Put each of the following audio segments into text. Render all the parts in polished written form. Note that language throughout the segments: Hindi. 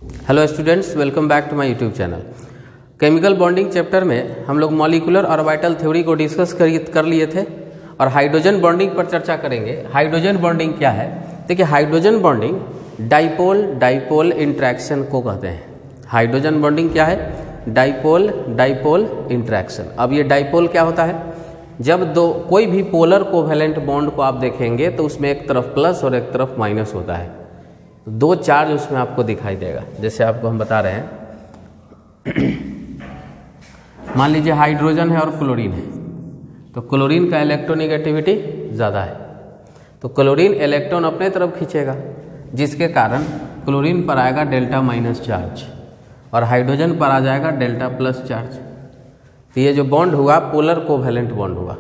Hello students, welcome back to my YouTube channel. Chemical bonding chapter में हम लोग मॉलिक्यूलर ऑर्बिटल थ्योरी को डिस्कस कर लिए थे और हाइड्रोजन बॉन्डिंग पर चर्चा करेंगे। हाइड्रोजन बॉन्डिंग क्या है? देखिए, hydrogen bonding dipole dipole interaction को कहते हैं। हाइड्रोजन बॉन्डिंग क्या है? Dipole dipole interaction. अब ये डाइपोल क्या होता है? जब कोई भी पोलर कोवैलेंट बॉन्ड को आप देखेंगे तो उसमें एक तरफ प्लस और एक तरफ माइनस होता है, दो चार्ज उसमें आपको दिखाई देगा। जैसे आपको हम बता रहे हैं, मान लीजिए हाइड्रोजन है और क्लोरीन है, तो क्लोरीन का इलेक्ट्रोनेगेटिविटी ज़्यादा है, तो क्लोरीन इलेक्ट्रॉन अपने तरफ खींचेगा, जिसके कारण क्लोरीन पर आएगा डेल्टा माइनस चार्ज और हाइड्रोजन पर आ जाएगा डेल्टा प्लस चार्ज। तो ये जो बॉन्ड हुआ पोलर कोवैलेंट बॉन्ड हुआ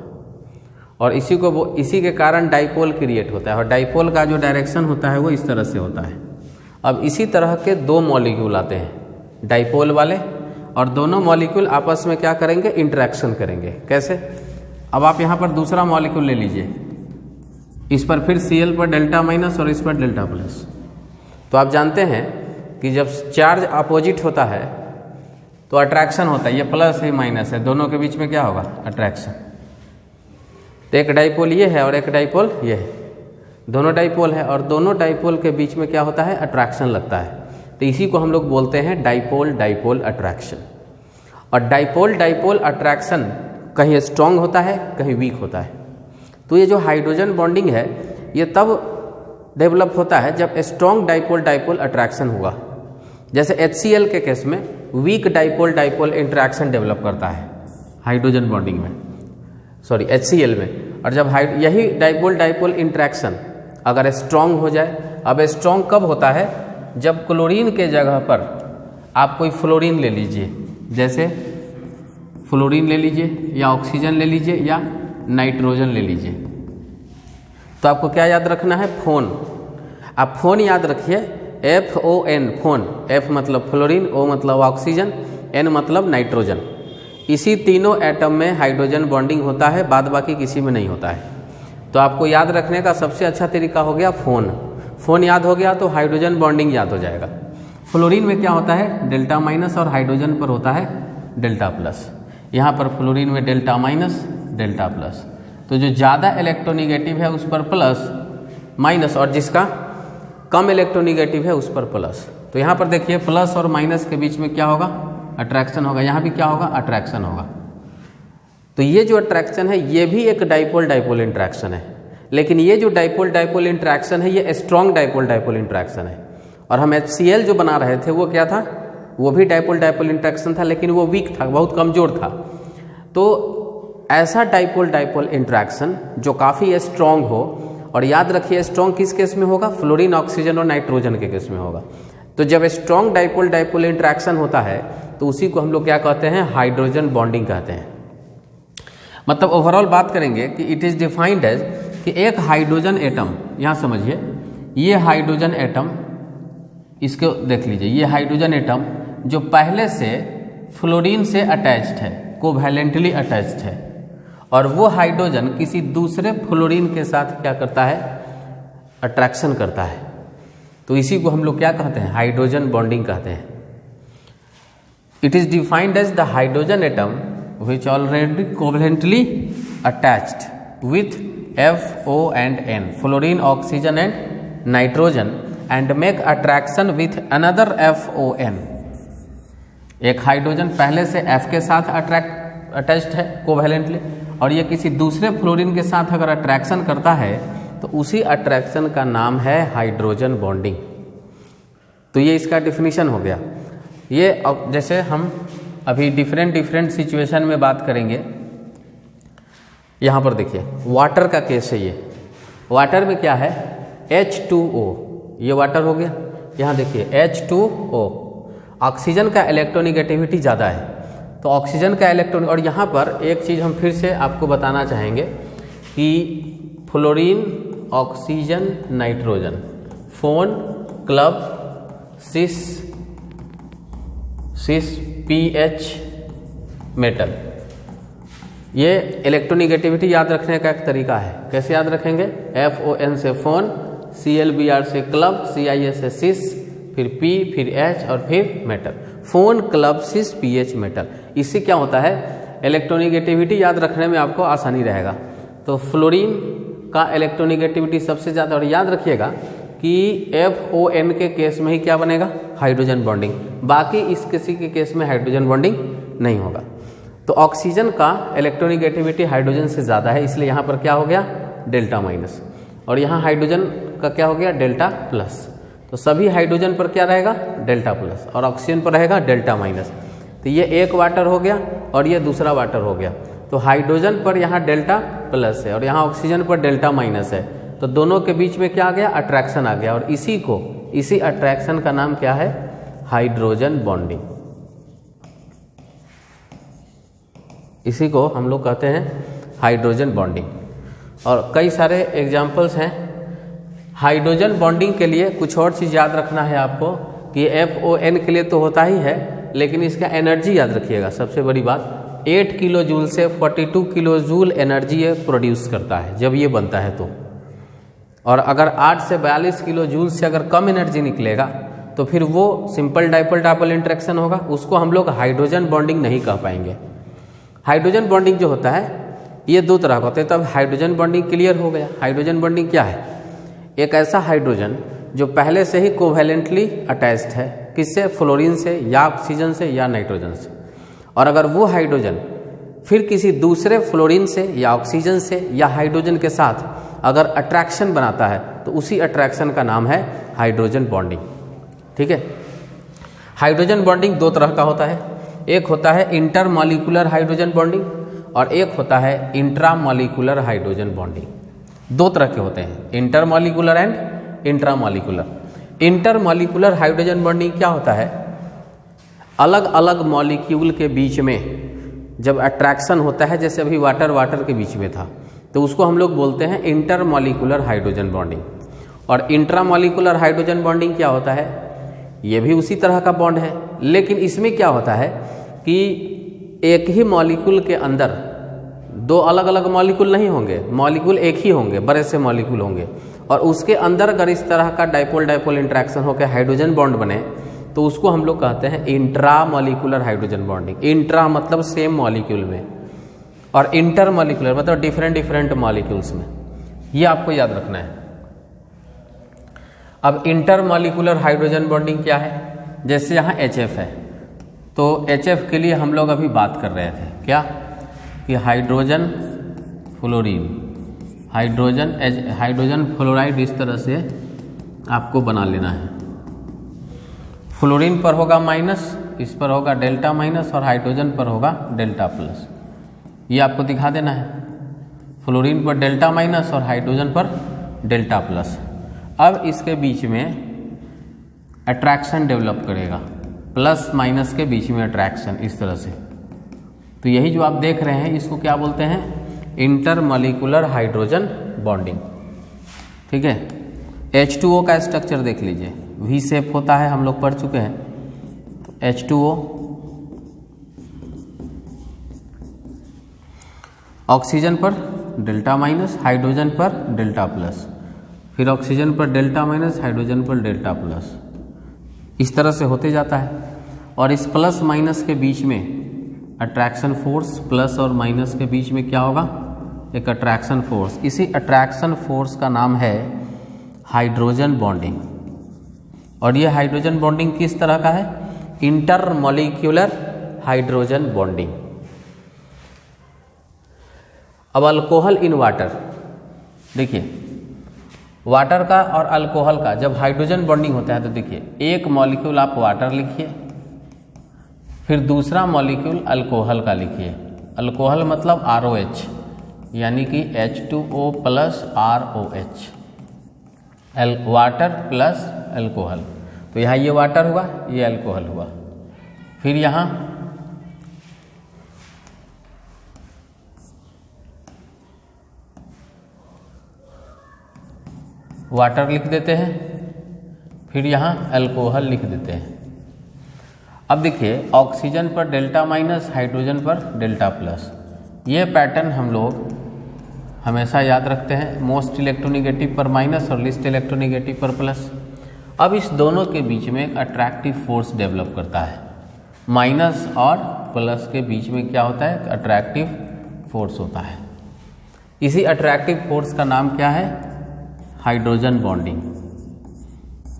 और इसी के कारण डाइपोल क्रिएट होता है और डाइपोल का जो डायरेक्शन होता है वो इस तरह से होता है। अब इसी तरह के दो मॉलिक्यूल आते हैं डाइपोल वाले, और दोनों मॉलिक्यूल आपस में क्या करेंगे? इंटरेक्शन करेंगे। कैसे? अब आप यहाँ पर दूसरा मॉलिक्यूल ले लीजिए, इस पर फिर Cl पर डेल्टा माइनस और इस पर डेल्टा प्लस। तो आप जानते हैं कि जब चार्ज अपोजिट होता है तो अट्रैक्शन होता है, ये प्लस है माइनस है, दोनों के बीच में क्या होगा? अट्रैक्शन। तो एक डाइपोल ये है और एक डाइपोल ये है, दोनों डाइपोल है और दोनों डाइपोल के बीच में क्या होता है? अट्रैक्शन लगता है। तो इसी को हम लोग बोलते हैं डाइपोल डाइपोल अट्रैक्शन। और डाइपोल डाइपोल अट्रैक्शन कहीं स्ट्रांग होता है, कहीं वीक होता है। तो ये जो हाइड्रोजन बॉन्डिंग है ये तब डेवलप होता है जब स्ट्रांग डाइपोल डाइपोल अट्रैक्शन हुआ। जैसे HCl के केस में weak dipole dipole interaction develop करता है हाइड्रोजन बॉन्डिंग में, सॉरी HCl में। और जब यही डाइपोल डाइपोल इंटरेक्शन अगर स्ट्रांग हो जाए, अब स्ट्रांग कब होता है? जब क्लोरीन के जगह पर आप कोई फ्लोरीन ले लीजिए, जैसे फ्लोरीन ले लीजिए या ऑक्सीजन ले लीजिए या नाइट्रोजन ले लीजिए, तो आपको क्या याद रखना है? फोन। आप फोन याद रखिए, FON, फोन। F मतलब फ्लोरीन, O मतलब ऑक्सीजन, N मतलब नाइट्रोजन। इसी तीनों एटम में हाइड्रोजन बॉन्डिंग होता है, बाद बाकी किसी में नहीं होता है। तो आपको याद रखने का सबसे अच्छा तरीका हो गया फोन। फोन याद हो गया तो हाइड्रोजन बॉन्डिंग याद हो जाएगा। फ्लोरीन में क्या होता है? डेल्टा माइनस और हाइड्रोजन पर होता है डेल्टा प्लस। यहाँ पर फ्लोरीन में डेल्टा माइनस डेल्टा प्लस, तो जो ज़्यादा इलेक्ट्रोनेगेटिव है उस पर प्लस माइनस और जिसका कम इलेक्ट्रोनेगेटिव है उस पर प्लस। तो यहाँ पर देखिए प्लस और माइनस के बीच में क्या होगा? अट्रैक्शन होगा। यहाँ भी क्या होगा? अट्रैक्शन होगा। तो ये जो अट्रैक्शन है ये भी एक डाइपोल डाइपोल इंट्रैक्शन है, लेकिन ये जो डाइपोल डाइपोल इंट्रैक्शन है ये स्ट्रॉन्ग डाइपोल डाइपोल इंट्रैक्शन है। और हम HCl जो बना रहे थे वो क्या था? वो भी डाइपोल डाइपोल इंट्रैक्शन था, लेकिन वो वीक था, बहुत कमज़ोर था। तो ऐसा डाइपोल डाइपोल इंट्रैक्शन जो काफ़ी स्ट्रॉन्ग हो, और याद रखिए स्ट्रॉन्ग किस केस में होगा? फ्लोरीन, ऑक्सीजन और नाइट्रोजन के केस में होगा। तो जब स्ट्रॉन्ग डाइपोल डाइपोल इंट्रैक्शन होता है तो उसी को हम लोग क्या कहते हैं? हाइड्रोजन बॉन्डिंग कहते हैं। मतलब ओवरऑल बात करेंगे कि इट इज़ डिफाइंड एज कि एक हाइड्रोजन एटम, यहाँ समझिए, ये हाइड्रोजन एटम, इसको देख लीजिए, ये हाइड्रोजन एटम जो पहले से फ्लोरीन से अटैच्ड है, कोवैलेंटली अटैच्ड है, और वो हाइड्रोजन किसी दूसरे फ्लोरीन के साथ क्या करता है? अट्रैक्शन करता है। तो इसी को हम लोग क्या कहते हैं? हाइड्रोजन बॉन्डिंग कहते हैं। It is defined as the hydrogen atom which already covalently attached with FO and N, fluorine, oxygen and nitrogen, and make attraction with another FON। एक हाइड्रोजन पहले से F के साथ अटैच्ड है कोवैलेंटली, और ये किसी दूसरे फ्लोरीन के साथ अगर अट्रैक्शन करता है तो उसी अट्रैक्शन का नाम है हाइड्रोजन बॉन्डिंग। तो ये इसका डिफिनीशन हो गया। ये अब जैसे हम अभी डिफरेंट सिचुएशन में बात करेंगे। यहाँ पर देखिए वाटर का केस है। ये वाटर में क्या है? H2O, ये वाटर हो गया। यहाँ देखिए H2O, ऑक्सीजन का इलेक्ट्रोनेगेटिविटी ज़्यादा है, तो ऑक्सीजन का इलेक्ट्रॉन। और यहाँ पर एक चीज़ हम फिर से आपको बताना चाहेंगे कि fluorine, oxygen, nitrogen, phone, club, सिस PH मेटल, ये इलेक्ट्रोनेगेटिविटी याद रखने का एक तरीका है। कैसे याद रखेंगे? FON से फोन, ClBr से क्लब, CIS से सिस, फिर P, फिर H और फिर मेटल। फोन क्लब सिस पीएच मेटल। इससे क्या होता है, इलेक्ट्रोनिगेटिविटी याद रखने में आपको आसानी रहेगा। तो फ्लोरीन का इलेक्ट्रोनिगेटिविटी सबसे ज़्यादा, और याद रखिएगा कि FON के केस में ही क्या बनेगा, हाइड्रोजन बॉन्डिंग, बाकी इस किसी के केस में हाइड्रोजन बॉन्डिंग नहीं होगा। तो ऑक्सीजन का इलेक्ट्रोनिगेटिविटी हाइड्रोजन से ज़्यादा है, इसलिए यहाँ पर क्या हो गया, डेल्टा माइनस, और यहाँ हाइड्रोजन का क्या हो गया, डेल्टा प्लस। तो सभी हाइड्रोजन पर क्या रहेगा, डेल्टा प्लस, और ऑक्सीजन पर रहेगा डेल्टा माइनस। तो ये एक वाटर हो गया और ये दूसरा वाटर हो गया। तो हाइड्रोजन पर यहाँ डेल्टा प्लस है और यहाँ ऑक्सीजन पर डेल्टा माइनस है, तो दोनों के बीच में क्या आ गया, अट्रैक्शन आ गया, और इसी अट्रैक्शन का नाम क्या है, हाइड्रोजन बॉन्डिंग। इसी को हम लोग कहते हैं हाइड्रोजन बॉन्डिंग। और कई सारे एग्जाम्पल्स हैं हाइड्रोजन बॉन्डिंग के लिए। कुछ और चीज़ याद रखना है आपको कि FON के लिए तो होता ही है, लेकिन इसका एनर्जी याद रखिएगा। सबसे बड़ी बात, 8 किलो जूल से 42 किलो जूल एनर्जी ये प्रोड्यूस करता है जब ये बनता है तो। और अगर 8 से 42 किलो जूल से अगर कम एनर्जी निकलेगा तो फिर वो सिंपल डाइपोल डाइपोल इंटरेक्शन होगा, उसको हम लोग हाइड्रोजन बॉन्डिंग नहीं कह पाएंगे। हाइड्रोजन बॉन्डिंग जो होता है ये दो तरह का होता है। तब हाइड्रोजन बॉन्डिंग क्लियर हो गया। हाइड्रोजन बॉन्डिंग क्या है, एक ऐसा हाइड्रोजन जो पहले से ही कोवैलेंटली अटैच्ड है, किससे, फ्लोरीन से या ऑक्सीजन से या नाइट्रोजन से, और अगर वो हाइड्रोजन फिर किसी दूसरे फ्लोरीन से या ऑक्सीजन से या हाइड्रोजन के साथ अगर अट्रैक्शन बनाता है तो उसी अट्रैक्शन का नाम है हाइड्रोजन बॉन्डिंग। ठीक है। हाइड्रोजन बॉन्डिंग दो तरह का होता है, एक होता है इंटरमॉलिक्यूलर हाइड्रोजन बॉन्डिंग और एक होता है इंट्रामॉलिक्यूलर हाइड्रोजन बॉन्डिंग। दो तरह के होते हैं, intermolecular and intramolecular. Intermolecular hydrogen bonding क्या होता है, अलग अलग मॉलिक्यूल के बीच में जब अट्रैक्शन होता है, जैसे अभी वाटर वाटर के बीच में था, तो उसको हम लोग बोलते हैं इंटरमॉलिक्यूलर हाइड्रोजन बॉन्डिंग। और इंट्रामॉलिक्यूलर हाइड्रोजन बॉन्डिंग क्या होता है, ये भी उसी तरह का बॉन्ड है, लेकिन इसमें क्या होता है कि एक ही मॉलिक्यूल के अंदर दो अलग अलग मॉलिक्यूल नहीं होंगे, मॉलिक्यूल एक ही होंगे, बड़े से मॉलिक्यूल होंगे, और उसके अंदर अगर इस तरह का डाइपोल डाइपोल इंटरेक्शन होकर हाइड्रोजन बॉन्ड बने तो उसको हम लोग कहते हैं इंट्रामॉलिक्यूलर हाइड्रोजन बॉन्डिंग। इंट्रा मतलब सेम मॉलिक्यूल में, और इंटरमॉलिक्यूलर मतलब डिफरेंट डिफरेंट मॉलिक्यूल्स में। ये आपको याद रखना है। अब इंटरमॉलिक्यूलर हाइड्रोजन बॉन्डिंग क्या है, जैसे यहाँ HF है, तो HF के लिए हम लोग अभी बात कर रहे थे क्या, कि हाइड्रोजन फ्लोरीन, हाइड्रोजन फ्लोराइड इस तरह से आपको बना लेना है। फ्लोरीन पर होगा माइनस, इस पर होगा डेल्टा माइनस, और हाइड्रोजन पर होगा डेल्टा प्लस। ये आपको दिखा देना है, फ्लोरीन पर डेल्टा माइनस और हाइड्रोजन पर डेल्टा प्लस। अब इसके बीच में अट्रैक्शन डेवलप करेगा, प्लस माइनस के बीच में अट्रैक्शन इस तरह से। तो यही जो आप देख रहे हैं इसको क्या बोलते हैं, इंटरमॉलिक्यूलर हाइड्रोजन बॉन्डिंग। ठीक है। H2O का स्ट्रक्चर देख लीजिए, V शेप होता है, हम लोग पढ़ चुके हैं। H2O ऑक्सीजन पर डेल्टा माइनस, हाइड्रोजन पर डेल्टा प्लस, फिर ऑक्सीजन पर डेल्टा माइनस, हाइड्रोजन पर डेल्टा प्लस, इस तरह से होते जाता है। और इस प्लस माइनस के बीच में अट्रैक्शन फोर्स, प्लस और माइनस के बीच में क्या होगा, एक अट्रैक्शन फोर्स। इसी अट्रैक्शन फोर्स का नाम है हाइड्रोजन बॉन्डिंग। और ये हाइड्रोजन बॉन्डिंग किस तरह का है, इंटरमॉलिक्यूलर हाइड्रोजन बॉन्डिंग। अब अल्कोहल इन वाटर, देखिए वाटर का और अल्कोहल का जब हाइड्रोजन बॉन्डिंग होता है तो देखिए, एक मॉलिक्यूल आप वाटर लिखिए, फिर दूसरा मॉलिक्यूल अल्कोहल का लिखिए। अल्कोहल मतलब ROH, यानी कि H2O plus ROH, water plus alcohol. तो यहाँ ये वाटर हुआ, ये अल्कोहल हुआ। फिर यहाँ वाटर लिख देते हैं, फिर यहाँ अल्कोहल लिख देते हैं। अब देखिए ऑक्सीजन पर डेल्टा माइनस, हाइड्रोजन पर डेल्टा प्लस। ये पैटर्न हम लोग हमेशा याद रखते हैं, मोस्ट इलेक्ट्रोनिगेटिव पर माइनस और लिस्ट इलेक्ट्रोनिगेटिव पर प्लस। अब इस दोनों के बीच में एक अट्रैक्टिव फोर्स डेवलप करता है। माइनस और प्लस के बीच में क्या होता है? अट्रैक्टिव फोर्स होता है। इसी अट्रैक्टिव फोर्स का नाम क्या है? Hydrogen bonding.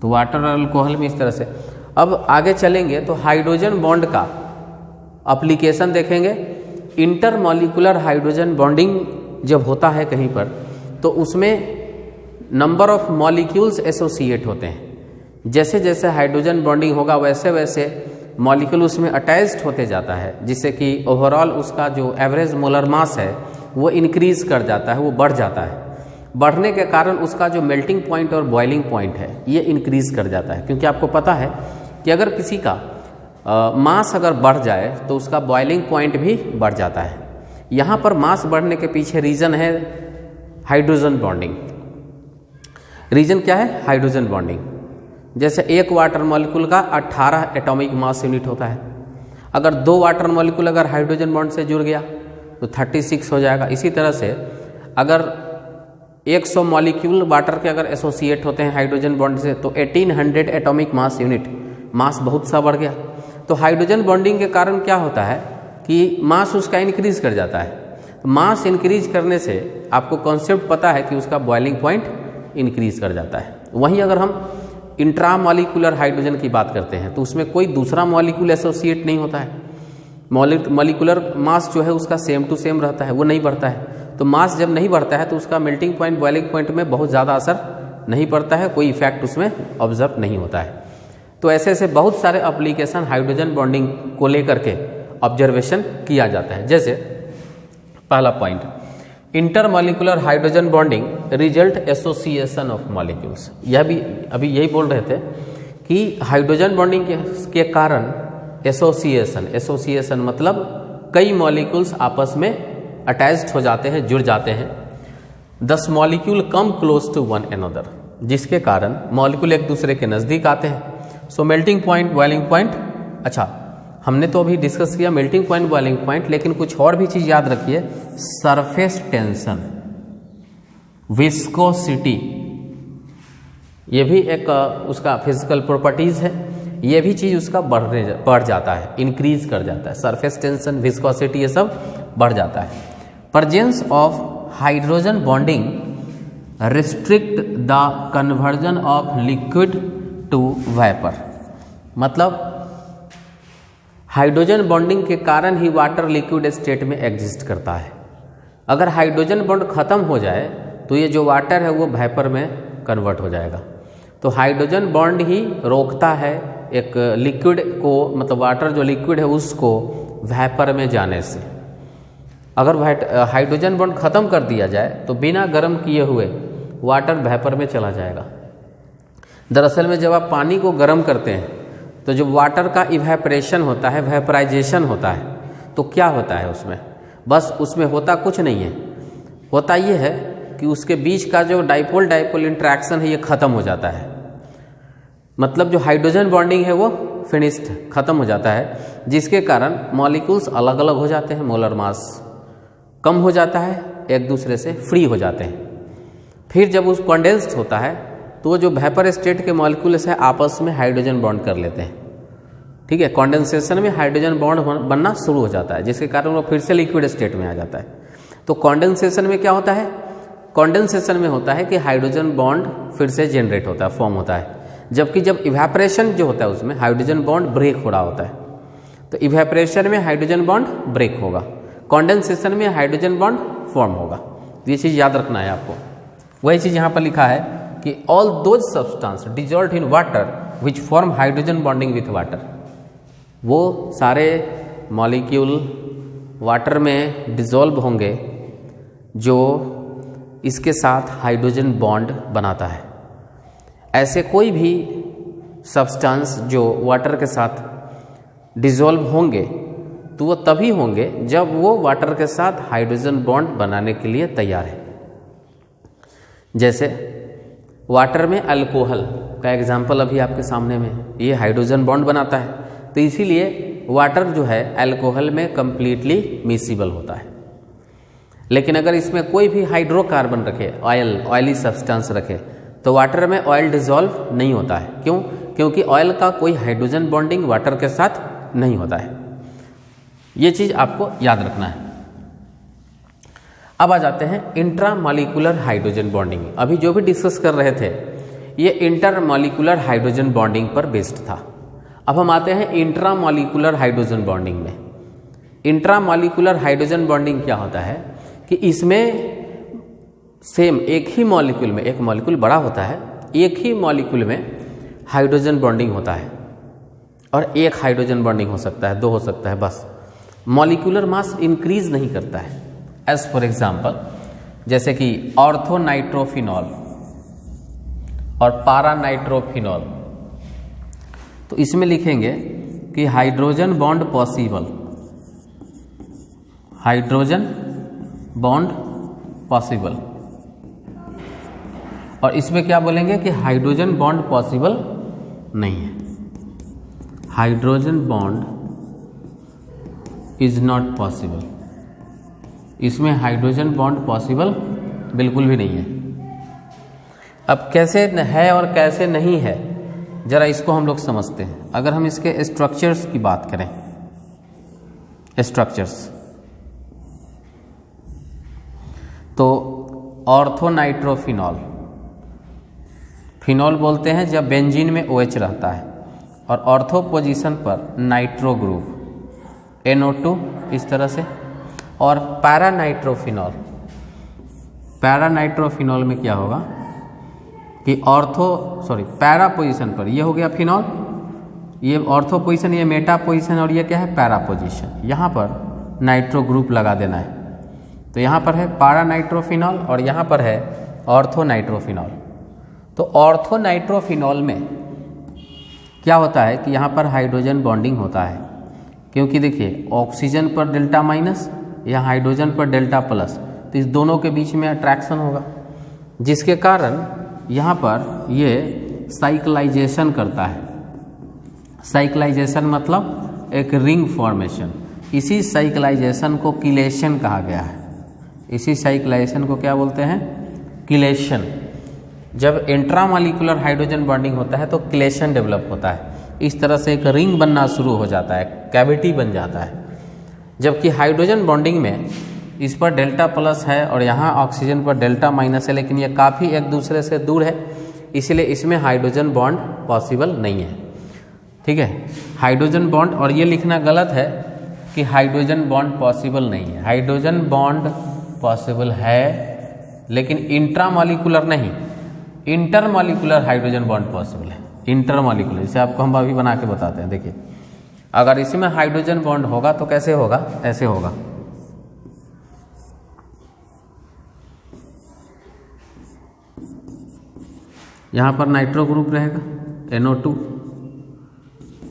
तो वाटर और अल्कोहल में इस तरह से। अब आगे चलेंगे तो हाइड्रोजन बॉन्ड का एप्लीकेशन देखेंगे। इंटरमॉलिक्यूलर हाइड्रोजन बॉन्डिंग जब होता है कहीं पर, तो उसमें नंबर ऑफ मॉलिक्यूल्स एसोसिएट होते हैं। जैसे जैसे हाइड्रोजन बॉन्डिंग होगा वैसे वैसे मॉलिक्यूल उसमें अटैच्ड होते जाता है, जिससे कि ओवरऑल उसका जो एवरेज मोलर मास है वो इंक्रीज कर जाता है, वो बढ़ जाता है। बढ़ने के कारण उसका जो मेल्टिंग पॉइंट और बॉइलिंग पॉइंट है ये इंक्रीज कर जाता है। क्योंकि आपको पता है कि अगर किसी का मास अगर बढ़ जाए तो उसका बॉइलिंग पॉइंट भी बढ़ जाता है। यहाँ पर मास बढ़ने के पीछे रीज़न है हाइड्रोजन बॉन्डिंग। रीज़न क्या है? Hydrogen bonding. जैसे एक वाटर मॉलिक्यूल का 18 एटॉमिक मास यूनिट होता है। अगर 2 वाटर मॉलिक्यूल अगर हाइड्रोजन बॉन्ड से जुड़ गया तो 36 हो जाएगा। इसी तरह से अगर 100 मॉलिक्यूल वाटर के अगर एसोसिएट होते हैं हाइड्रोजन बॉन्ड से तो 1800 एटॉमिक मास यूनिट, मास बहुत सा बढ़ गया। तो हाइड्रोजन बॉन्डिंग के कारण क्या होता है कि मास उसका इंक्रीज कर जाता है। तो मास इंक्रीज करने से आपको कॉन्सेप्ट पता है कि उसका बॉइलिंग पॉइंट इंक्रीज कर जाता है। वहीं अगर हम इंट्रामॉलिक्यूलर हाइड्रोजन की बात करते हैं तो उसमें कोई दूसरा मॉलिक्यूल एसोसिएट नहीं होता है। मॉलिक्यूलर मास जो है उसका सेम टू सेम रहता है, वो नहीं बढ़ता है। तो मास जब नहीं बढ़ता है तो उसका मेल्टिंग पॉइंट बॉइलिंग पॉइंट में बहुत ज़्यादा असर नहीं पड़ता है, कोई इफेक्ट उसमें ऑब्जर्व नहीं होता है। तो ऐसे ऐसे बहुत सारे एप्लीकेशन हाइड्रोजन बॉन्डिंग को लेकर के ऑब्जर्वेशन किया जाता है। जैसे पहला point, intermolecular hydrogen bonding result association of molecules. यह भी अभी यही बोल रहे थे कि हाइड्रोजन बॉन्डिंग के कारण एसोसिएशन मतलब कई मॉलिक्यूल्स आपस में अटैच्ड हो जाते हैं, जुड़ जाते हैं। 10 molecule come close to one another, जिसके कारण मॉलिक्यूल एक दूसरे के नज़दीक आते हैं। So melting point, boiling point. अच्छा, हमने तो अभी डिस्कस किया मेल्टिंग पॉइंट, बॉइलिंग पॉइंट, लेकिन कुछ और भी चीज़ याद रखिए। सरफेस टेंशन, विस्कोसिटी, ये भी एक उसका फिजिकल प्रॉपर्टीज है। ये भी चीज़ उसका बढ़ जाता है, इंक्रीज कर जाता है। सरफेस टेंशन, विस्कोसिटी, ये सब बढ़ जाता है। Presence of hydrogen bonding restrict the conversion of liquid to vapour. मतलब हाइड्रोजन बॉन्डिंग के कारण ही वाटर लिक्विड स्टेट में एग्जिस्ट करता है। अगर हाइड्रोजन बॉन्ड खत्म हो जाए तो ये जो वाटर है वो वेपर में कन्वर्ट हो जाएगा। तो हाइड्रोजन बॉन्ड ही रोकता है एक लिक्विड को, मतलब वाटर जो लिक्विड है उसको वेपर में जाने से। अगर हाइड्रोजन बॉन्ड खत्म कर दिया जाए तो बिना गर्म किए हुए वाटर वेपर में चला जाएगा। दरअसल में जब आप पानी को गर्म करते हैं तो जो वाटर का इवेपरेशन होता है, वेपराइजेशन होता है, तो क्या होता है उसमें? बस उसमें होता कुछ नहीं है, होता ये है कि उसके बीच का जो डाइपोल इंट्रैक्शन है ये ख़त्म हो जाता है। मतलब जो हाइड्रोजन बॉन्डिंग है वो फिनिश्ड, ख़त्म हो जाता है, जिसके कारण मॉलिक्यूल्स अलग अलग हो जाते हैं, मोलर मास कम हो जाता है, एक दूसरे से फ्री हो जाते हैं। फिर जब उस कंडेंस्ड होता है तो वो जो वेपर स्टेट के मॉलिक्यूल्स है आपस में हाइड्रोजन बॉन्ड कर लेते हैं। ठीक है, कंडेंसेशन में हाइड्रोजन बॉन्ड बनना शुरू हो जाता है, जिसके कारण वो फिर से लिक्विड स्टेट में आ जाता है। तो कंडेंसेशन में क्या होता है? कंडेंसेशन में होता है कि हाइड्रोजन बॉन्ड फिर से जनरेट होता है, फॉर्म होता है। जबकि जब इवेपरेशन जो होता है उसमें हाइड्रोजन बॉन्ड ब्रेक हो रहा होता है। तो इवेपरेशन में हाइड्रोजन बॉन्ड ब्रेक होगा, कंडेंसेशन में हाइड्रोजन बॉन्ड फॉर्म होगा। ये चीज़ याद रखना है आपको। वही चीज़ यहाँ पर लिखा है कि all those substance dissolved in water which form hydrogen bonding with water, वो सारे मॉलिक्यूल वाटर में डिजॉल्व होंगे जो इसके साथ हाइड्रोजन बॉन्ड बनाता है। ऐसे कोई भी सब्सटेंस जो वाटर के साथ डिजॉल्व होंगे तो वो तभी होंगे जब वो वाटर के साथ हाइड्रोजन बॉन्ड बनाने के लिए तैयार है। जैसे वाटर में अल्कोहल का एग्जाम्पल अभी आपके सामने में, ये हाइड्रोजन बॉन्ड बनाता है, तो इसीलिए वाटर जो है अल्कोहल में कंप्लीटली मिसिबल होता है। लेकिन अगर इसमें कोई भी हाइड्रोकार्बन रखे, ऑयली सब्सटेंस रखे, तो वाटर में ऑयल डिसॉल्व नहीं होता है। क्यों? क्योंकि ऑयल का कोई हाइड्रोजन बॉन्डिंग वाटर के साथ नहीं होता है। ये चीज़ आपको याद रखना है। अब आ जाते हैं इंट्रामॉलिक्यूलर हाइड्रोजन बॉन्डिंग। अभी जो भी डिस्कस कर रहे थे ये इंटरमॉलिक्यूलर हाइड्रोजन बॉन्डिंग पर बेस्ड था। अब हम आते हैं इंट्रामॉलिक्यूलर हाइड्रोजन बॉन्डिंग में। इंट्रामॉलिक्यूलर हाइड्रोजन बॉन्डिंग क्या होता है कि इसमें सेम एक ही मॉलिक्यूल में, एक मॉलिक्यूल बड़ा होता है, एक ही मॉलिक्यूल में हाइड्रोजन बॉन्डिंग होता है और एक हाइड्रोजन बॉन्डिंग हो सकता है, दो हो सकता है, बस मॉलिक्यूलर मास इंक्रीज नहीं करता है। एज फॉर एग्जाम्पल जैसे कि ऑर्थोनाइट्रोफिनॉल और पारानाइट्रोफिनॉल, तो इसमें लिखेंगे कि hydrogen bond possible, hydrogen bond possible, और इसमें क्या बोलेंगे कि हाइड्रोजन बॉन्ड पॉसिबल नहीं है, hydrogen bond is not possible. इसमें हाइड्रोजन बॉन्ड पॉसिबल बिल्कुल भी नहीं है। अब कैसे है और कैसे नहीं है जरा इसको हम लोग समझते हैं। अगर हम इसके स्ट्रक्चर्स की बात करें, स्ट्रक्चर्स, तो ऑर्थोनाइट्रोफिनॉल, फिनॉल बोलते हैं जब बेंजीन में OH रहता है और ऑर्थो पोजीशन पर नाइट्रो ग्रुप NO2 इस तरह से। और पैरानाइट्रोफिनॉल, पैरानाइट्रोफिनॉल में क्या होगा कि पैरा पोजीशन पर ये हो गया फिनॉल, ये ऑर्थो पोजीशन, ये मेटा पोजीशन, और ये क्या है पैरा पोजीशन, यहाँ पर नाइट्रो ग्रुप लगा देना है। तो यहाँ पर है पैरानाइट्रोफिनॉल और यहाँ पर है ऑर्थोनाइट्रोफिनॉल। तो ऑर्थोनाइट्रोफिनॉल में क्या होता है कि यहाँ पर हाइड्रोजन बॉन्डिंग होता है, क्योंकि देखिए ऑक्सीजन पर डेल्टा माइनस या हाइड्रोजन पर डेल्टा प्लस, तो इस दोनों के बीच में अट्रैक्शन होगा, जिसके कारण यहाँ पर ये साइक्लाइजेशन करता है। साइक्लाइजेशन मतलब एक रिंग फॉर्मेशन। इसी साइक्लाइजेशन को किलेशन कहा गया है। इसी साइक्लाइजेशन को क्या बोलते हैं? किलेशन। जब इंट्रामॉलिक्यूलर हाइड्रोजन बॉन्डिंग होता है तो किलेशन डेवलप होता है। इस तरह से एक रिंग बनना शुरू हो जाता है, कैविटी बन जाता है। जबकि हाइड्रोजन बॉन्डिंग में इस पर डेल्टा प्लस है और यहाँ ऑक्सीजन पर डेल्टा माइनस है, लेकिन ये काफ़ी एक दूसरे से दूर है, इसलिए इसमें हाइड्रोजन बॉन्ड पॉसिबल नहीं है। ठीक है, हाइड्रोजन बॉन्ड, और ये लिखना गलत है कि हाइड्रोजन बॉन्ड पॉसिबल नहीं है। हाइड्रोजन बॉन्ड पॉसिबल है लेकिन इंट्रामॉलिक्यूलर नहीं, इंटरमॉलिक्यूलर हाइड्रोजन बॉन्ड पॉसिबल है। इंटरमॉलिक्यूलर, इसे आपको हम अभी बना के बताते हैं। देखिए, अगर इसी में हाइड्रोजन बॉन्ड होगा तो कैसे होगा? ऐसे होगा। यहाँ पर नाइट्रो ग्रुप रहेगा NO2,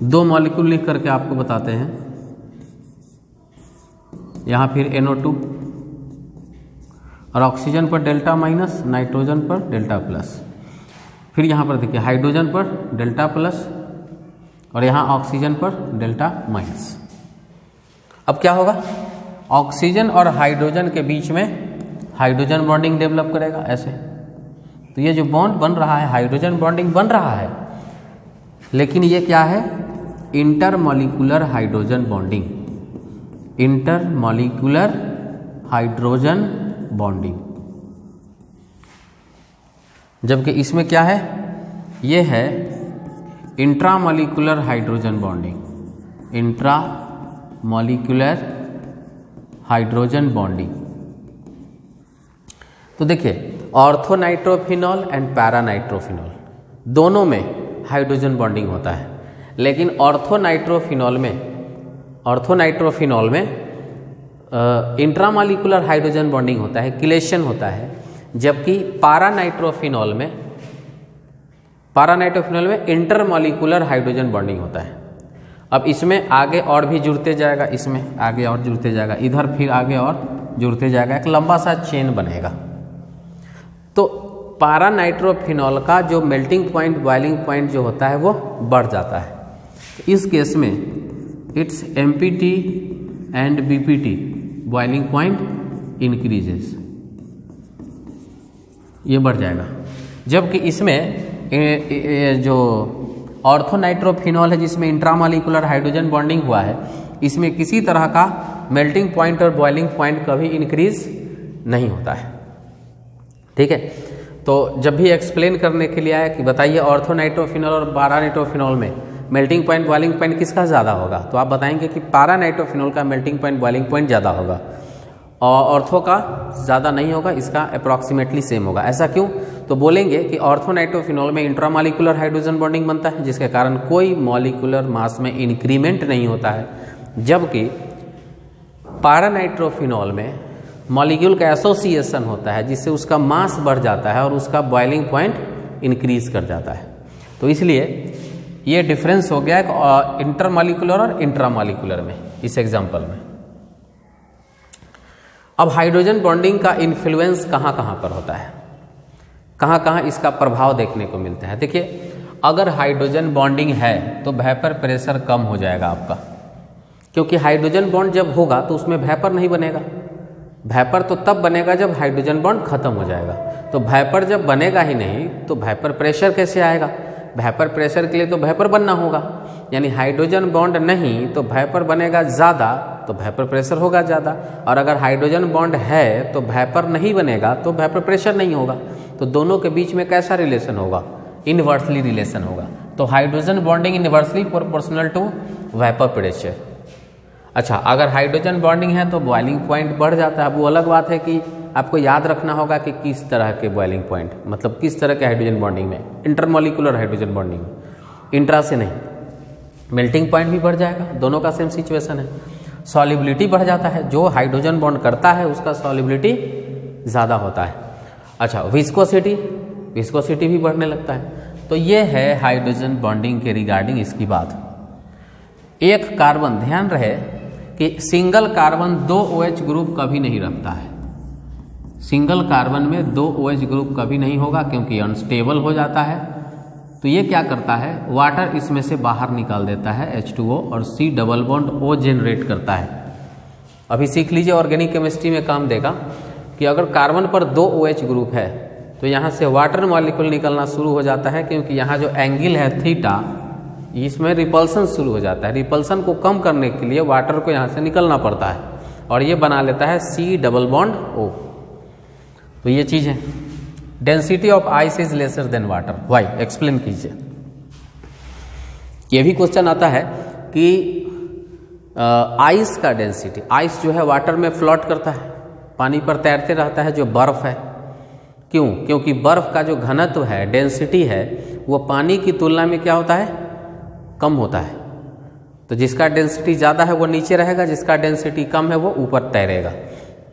दो मॉलिक्यूल लिख करके आपको बताते हैं। यहाँ फिर NO2 और ऑक्सीजन पर डेल्टा माइनस, नाइट्रोजन पर डेल्टा प्लस। फिर यहाँ पर देखिए हाइड्रोजन पर डेल्टा प्लस और यहाँ ऑक्सीजन पर डेल्टा माइनस। अब क्या होगा? ऑक्सीजन और हाइड्रोजन के बीच में हाइड्रोजन बॉन्डिंग डेवलप करेगा ऐसे। तो ये जो बॉन्ड बन रहा है, हाइड्रोजन बॉन्डिंग बन रहा है, लेकिन ये क्या है? Intermolecular hydrogen bonding, intermolecular hydrogen bonding. जबकि इसमें क्या है? ये है intramolecular hydrogen bonding, intramolecular hydrogen bonding. तो देखिए, ऑर्थोनाइट्रोफिनॉल एंड पैरानाइट्रोफिनॉल दोनों में हाइड्रोजन बॉन्डिंग होता है, लेकिन ऑर्थोनाइट्रोफिनॉल में इंट्रामॉलिक्यूलर हाइड्रोजन बॉन्डिंग होता है, किलेशन होता है। जबकि पैरानाइट्रोफिनॉल में इंटरमॉलिक्यूलर हाइड्रोजन बॉन्डिंग होता है। अब इसमें आगे और भी जुड़ते जाएगा, इसमें आगे और जुड़ते जाएगा, इधर फिर आगे और जुड़ते जाएगा, एक लंबा सा चेन बनेगा। तो पैरानाइट्रोफिनॉल का जो मेल्टिंग पॉइंट, बॉइलिंग पॉइंट जो होता है वो बढ़ जाता है। इस केस में it's MPT and BPT, boiling point increases, ये बढ़ जाएगा। जबकि इसमें जो ऑर्थोनाइट्रोफिनॉल है जिसमें इंट्रामॉलिक्यूलर हाइड्रोजन बॉन्डिंग हुआ है, इसमें किसी तरह का मेल्टिंग पॉइंट और बॉइलिंग पॉइंट कभी इंक्रीज नहीं होता है। ठीक है, तो जब भी एक्सप्लेन करने के लिए आया कि बताइए ऑर्थोनाइट्रोफिनॉल और पारा नाइट्रोफिनॉल में मेल्टिंग पॉइंट बॉइलिंग पॉइंट किसका ज़्यादा होगा, तो आप बताएंगे कि पारा नाइट्रोफिनॉल का मेल्टिंग पॉइंट बॉइलिंग पॉइंट ज़्यादा होगा और ऑर्थो का ज़्यादा नहीं होगा, इसका अप्रॉक्सीमेटली सेम होगा। ऐसा क्यों, तो बोलेंगे कि ऑर्थोनाइट्रोफिनॉल में इंट्रामॉलिक्यूलर हाइड्रोजन बॉन्डिंग बनता है जिसके कारण कोई मॉलिक्यूलर मास में इंक्रीमेंट नहीं होता है, जबकि पारानाइट्रोफिनॉल में मॉलिक्यूल का एसोसिएशन होता है जिससे उसका मास बढ़ जाता है और उसका बॉइलिंग पॉइंट इंक्रीज कर जाता है। तो इसलिए ये डिफरेंस हो गया एक इंटरमॉलिक्यूलर और इंट्रामॉलिक्यूलर में इस एग्जांपल में। अब हाइड्रोजन बॉन्डिंग का इन्फ्लुएंस कहाँ कहाँ पर होता है, कहाँ कहाँ इसका प्रभाव देखने को मिलता है। देखिए, अगर हाइड्रोजन बॉन्डिंग है तो वेपर प्रेशर कम हो जाएगा आपका, क्योंकि हाइड्रोजन बॉन्ड जब होगा तो उसमें वेपर नहीं बनेगा। वेपर तो तब बनेगा जब हाइड्रोजन बॉन्ड खत्म हो जाएगा। तो वेपर जब बनेगा ही नहीं तो वेपर प्रेशर कैसे आएगा, वेपर प्रेशर के लिए तो वेपर बनना होगा, यानी हाइड्रोजन बॉन्ड नहीं तो वेपर बनेगा ज़्यादा तो वेपर प्रेशर होगा ज़्यादा, और अगर हाइड्रोजन बॉन्ड है तो वेपर नहीं बनेगा तो वेपर प्रेशर नहीं होगा। तो दोनों के बीच में कैसा रिलेशन होगा, इनवर्सली रिलेशन होगा। तो hydrogen bonding inversely proportional to vapour pressure. अच्छा, अगर हाइड्रोजन बॉन्डिंग है तो बॉइलिंग पॉइंट बढ़ जाता है। अब वो अलग बात है कि आपको याद रखना होगा कि किस तरह के बॉइलिंग पॉइंट, मतलब किस तरह के हाइड्रोजन बॉन्डिंग में, इंटरमॉलिक्यूलर हाइड्रोजन बॉन्डिंग में, इंट्रा से नहीं। मेल्टिंग पॉइंट भी बढ़ जाएगा, दोनों का सेम सिचुएशन है। सॉल्युबिलिटी बढ़ जाता है, जो हाइड्रोजन बॉन्ड करता है उसका सॉल्युबिलिटी ज़्यादा होता है। अच्छा, विस्कोसिटी भी बढ़ने लगता है। तो ये है हाइड्रोजन बॉन्डिंग के रिगार्डिंग इसकी बात। एक कार्बन, ध्यान रहे कि सिंगल कार्बन 2 OH ग्रुप कभी नहीं रखता है। सिंगल कार्बन में 2 OH ग्रुप कभी नहीं होगा क्योंकि अनस्टेबल हो जाता है। तो ये क्या करता है, वाटर इसमें से बाहर निकाल देता है H2O और C double bond O generate करता है। अभी सीख लीजिए, ऑर्गेनिक केमिस्ट्री में काम देगा कि अगर कार्बन पर 2 OH ग्रुप है तो यहाँ से वाटर मॉलिक्यूल निकलना शुरू हो जाता है, क्योंकि यहाँ जो एंगल है थीटा, इसमें रिपल्सन शुरू हो जाता है। रिपल्सन को कम करने के लिए वाटर को यहाँ से निकलना पड़ता है और ये बना लेता है C डबल बॉन्ड O। तो ये चीज़ है। Density of ice is lesser than water, why, explain कीजिए। ये भी क्वेश्चन आता है कि आइस का डेंसिटी, आइस जो है वाटर में फ्लोट करता है, पानी पर तैरते रहता है, जो बर्फ है। क्यों? क्योंकि बर्फ का जो घनत्व है, डेंसिटी है, वो पानी की तुलना में क्या होता है, कम होता है। तो जिसका डेंसिटी ज़्यादा है वो नीचे रहेगा, जिसका डेंसिटी कम है वो ऊपर तैरेगा।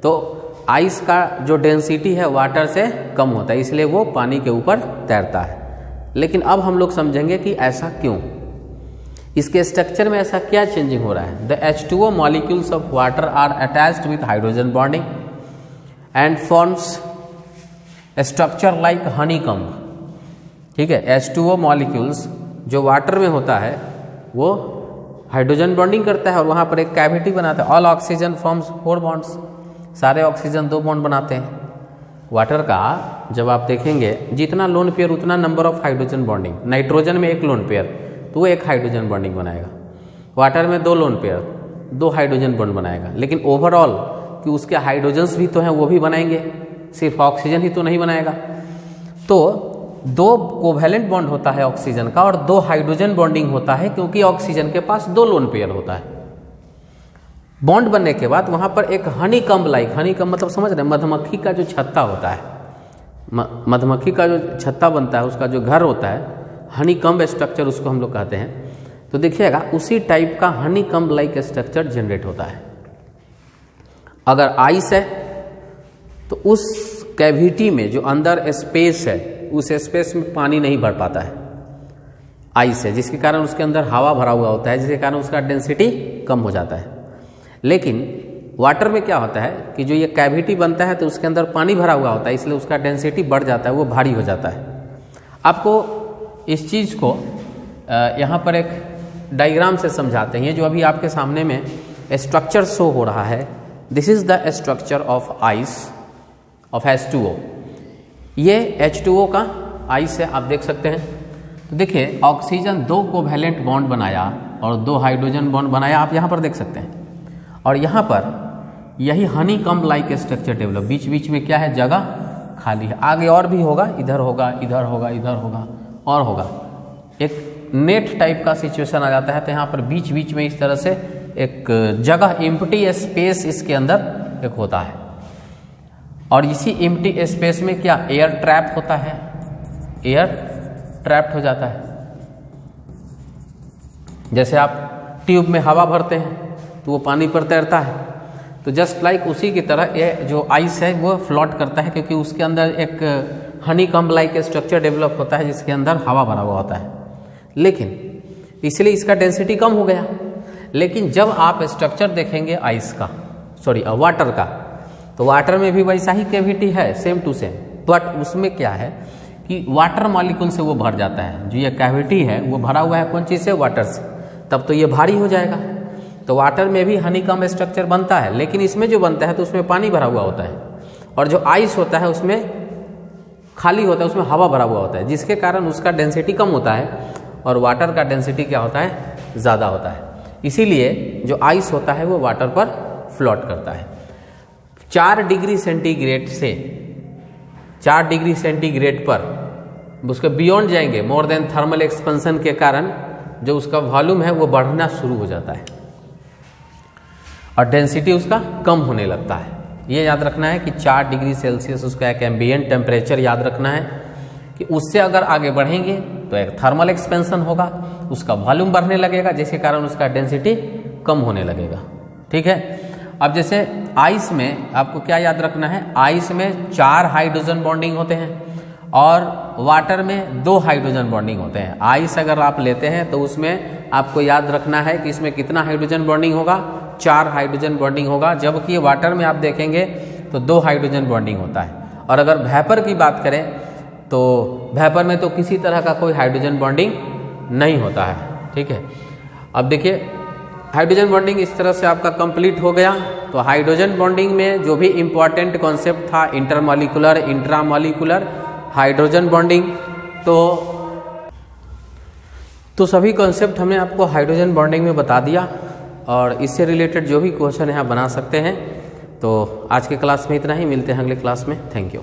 तो आइस का जो डेंसिटी है वाटर से कम होता है, इसलिए वो पानी के ऊपर तैरता है। लेकिन अब हम लोग समझेंगे कि ऐसा क्यों, इसके स्ट्रक्चर में ऐसा क्या चेंजिंग हो रहा है। The H2O molecules of water are attached with hydrogen bonding and forms structure like honeycomb. ठीक है, H2O मॉलिक्यूल्स जो वाटर में होता है वो हाइड्रोजन बॉन्डिंग करता है और वहाँ पर एक कैविटी बनाता है। ऑल ऑक्सीजन फॉर्म्स 4 बॉन्ड्स, सारे ऑक्सीजन 2 बॉन्ड बनाते हैं। वाटर का जब आप देखेंगे जितना लोन पेयर उतना number of hydrogen bonding. Nitrogen में 1 लोन पेयर तो वो 1 हाइड्रोजन बॉन्डिंग बनाएगा, वाटर में 2 लोन पेयर 2 हाइड्रोजन बॉन्ड बनाएगा। लेकिन ओवरऑल कि उसके हाइड्रोजन्स भी तो हैं वो भी बनाएंगे, सिर्फ ऑक्सीजन ही तो नहीं बनाएगा। तो 2 कोवैलेंट बॉन्ड होता है ऑक्सीजन का और 2 हाइड्रोजन बॉन्डिंग होता है, क्योंकि ऑक्सीजन के पास 2 लोन पेयर होता है। बॉन्ड बनने के बाद वहाँ पर एक हनीकम्ब लाइक, हनीकम्ब मतलब समझ रहे, मधुमक्खी का जो छत्ता होता है, मधुमक्खी का जो छत्ता बनता है उसका जो घर होता है, हनीकम्ब स्ट्रक्चर उसको हम लोग कहते हैं। तो देखिएगा उसी टाइप का हनीकम्ब लाइक स्ट्रक्चर जनरेट होता है। अगर आइस है तो उस कैविटी में जो अंदर स्पेस है उस स्पेस में पानी नहीं भर पाता है, आइस है, जिसके कारण उसके अंदर हवा भरा हुआ होता है, जिसके कारण उसका डेंसिटी कम हो जाता है। लेकिन वाटर में क्या होता है कि जो ये कैविटी बनता है तो उसके अंदर पानी भरा हुआ होता है, इसलिए उसका डेंसिटी बढ़ जाता है, वो भारी हो जाता है। आपको इस चीज़ को यहाँ पर एक डायग्राम से समझाते हैं। जो अभी आपके सामने में स्ट्रक्चर शो हो रहा है, this is the structure of ice of H2O। ये H2O का आइस है, आप देख सकते हैं। तो देखिए ऑक्सीजन 2 कोवैलेंट बॉन्ड बनाया और 2 हाइड्रोजन बॉन्ड बनाया, आप यहाँ पर देख सकते हैं। और यहाँ पर यही हनीकॉम्ब लाइक स्ट्रक्चर डेवलप, बीच बीच में क्या है, जगह खाली है। आगे और भी होगा, इधर होगा, इधर होगा, इधर होगा और होगा। एक नेट टाइप का सिचुएशन आ जाता है, तो यहाँ पर बीच बीच में इस तरह से एक जगह, एम्प्टी स्पेस इसके अंदर एक होता है। और इसी एम्प्टी स्पेस में क्या एयर ट्रैप होता है, एयर ट्रैप्ड हो जाता है। जैसे आप ट्यूब में हवा भरते हैं तो वो पानी पर तैरता है, तो जस्ट लाइक उसी की तरह ये जो आइस है वो फ्लोट करता है, क्योंकि उसके अंदर एक हनीकॉम्ब लाइक स्ट्रक्चर डेवलप होता है जिसके अंदर हवा भरा हुआ होता है। लेकिन इसलिए इसका डेंसिटी कम हो गया। लेकिन जब आप स्ट्रक्चर देखेंगे आइस का, सॉरी वाटर का, तो वाटर में भी वैसा ही कैविटी है, सेम टू सेम, बट उसमें क्या है कि वाटर मॉलिक्यूल से वो भर जाता है। जो ये कैविटी है वो भरा हुआ है कौन चीज़ से, वाटर से, तब तो ये भारी हो जाएगा। तो वाटर में भी हनीकॉम्ब स्ट्रक्चर बनता है, लेकिन इसमें जो बनता है तो उसमें पानी भरा हुआ होता है, और जो आइस होता है उसमें खाली होता है, उसमें हवा भरा हुआ होता है, जिसके कारण उसका डेंसिटी कम होता है और वाटर का डेंसिटी क्या होता है, ज़्यादा होता है। इसीलिए जो आइस होता है वो वाटर पर फ्लोट करता है। 4 डिग्री सेंटीग्रेड से 4 डिग्री सेंटीग्रेड पर उसके बियॉन्ड जाएंगे, मोर देन थर्मल एक्सपेंशन के कारण जो उसका वॉल्यूम है वो बढ़ना शुरू हो जाता है और डेंसिटी उसका कम होने लगता है। ये याद रखना है कि 4 डिग्री सेल्सियस उसका एक एम्बिएंट टेम्परेचर याद रखना है कि उससे अगर आगे बढ़ेंगे तो एक थर्मल एक्सपेंशन होगा, उसका वॉल्यूम बढ़ने लगेगा, जिसके कारण उसका डेंसिटी कम होने लगेगा। ठीक है। अब जैसे आइस में आपको क्या याद रखना है, आइस में 4 हाइड्रोजन बॉन्डिंग होते हैं और वाटर में 2 हाइड्रोजन बॉन्डिंग होते हैं। आइस अगर आप लेते हैं तो उसमें आपको याद रखना है कि इसमें कितना हाइड्रोजन बॉन्डिंग होगा, 4 हाइड्रोजन बॉन्डिंग होगा, जबकि वाटर में आप देखेंगे तो 2 हाइड्रोजन बॉन्डिंग होता है। और अगर वेपर की बात करें तो वेपर में तो किसी तरह का कोई हाइड्रोजन बॉन्डिंग नहीं होता है। ठीक है। अब देखिए हाइड्रोजन बॉन्डिंग इस तरह से आपका कंप्लीट हो गया। तो हाइड्रोजन बॉन्डिंग में जो भी इंपॉर्टेंट कॉन्सेप्ट था, इंटरमॉलिक्यूलर, इंट्रामॉलिक्यूलर, हाइड्रोजन बॉन्डिंग, तो सभी कॉन्सेप्ट हमने आपको हाइड्रोजन बॉन्डिंग में बता दिया और इससे रिलेटेड जो भी क्वेश्चन है आप बना सकते हैं। तो आज के क्लास में इतना ही, मिलते हैं अगले क्लास में। Thank you.